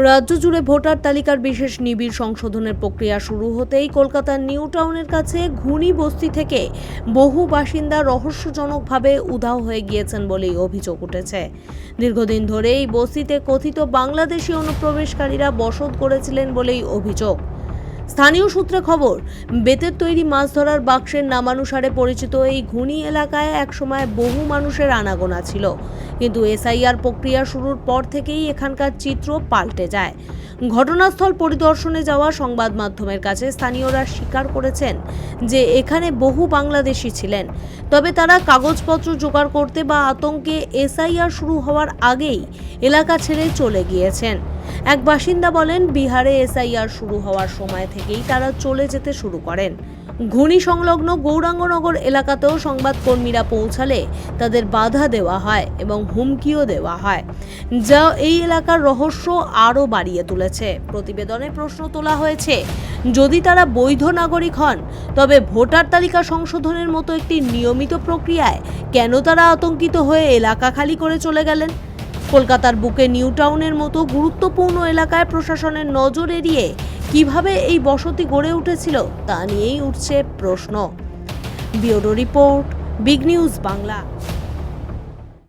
রাজ্য জুড়ে ভোটার তালিকার বিশেষ নিবিড় সংশোধনের প্রক্রিয়া শুরু হতেই কলকাতার নিউ টাউনের কাছে ঘুনি বস্তি থেকে বহু বাসিন্দা রহস্যজনকভাবে উধাও হয়ে গিয়েছেন বলেই অভিযোগ উঠেছে। দীর্ঘদিন ধরে এই বস্তিতে কথিত বাংলাদেশি অনুপ্রবেশকারীরা বসত গড়েছিলেন বলেই অভিযোগ। স্থানীয় সূত্রে খবর, বেতের তৈরি মাছ ধরার বাক্সের নামানুসারে পরিচিত এই ঘুনি এলাকায় একসময় বহু মানুষের আনাগোনা ছিল, কিন্তু এসআইআর প্রক্রিয়া শুরুর পর থেকেই এখানকার চিত্র পাল্টে যায়। ঘটনাস্থল পরিদর্শনে যাওয়া সংবাদ মাধ্যমের কাছে স্থানীয়রা স্বীকার করেছেন যে এখানে বহু বাংলাদেশি ছিলেন, তবে তারা কাগজপত্র জোগাড় করতে বা আতঙ্কে এসআইআর শুরু হওয়ার আগেই এলাকা ছেড়ে চলে গিয়েছেন। এক বাসিন্দা বলেন, বিহারে এসআইআর শুরু হওয়ার সময় থেকেই তারা চলে যেতে শুরু করেন। ঘুনি সংলগ্ন গৌরাঙ্গনগর এলাকাতেও সংবাদকর্মীরা পৌঁছালে তাদের বাধা দেওয়া হয় এবং হুমকিও দেওয়া হয়, যা এই এলাকার রহস্য আরও বাড়িয়ে তুলেছে। প্রতিবেদনে প্রশ্ন তোলা হয়েছে, যদি তারা বৈধ নাগরিক হন তবে ভোটার তালিকা সংশোধনের মতো একটি নিয়মিত প্রক্রিয়ায় কেন তারা আতঙ্কিত হয়ে এলাকা খালি করে চলে গেলেন? কলকাতার বুকে নিউ টাউনের মতো গুরুত্বপূর্ণ এলাকায় প্রশাসনের নজর এড়িয়ে কিভাবে এই বসতি গড়ে উঠেছিল তা নিয়েই উঠছে প্রশ্ন। Bureau report, big news Bangla.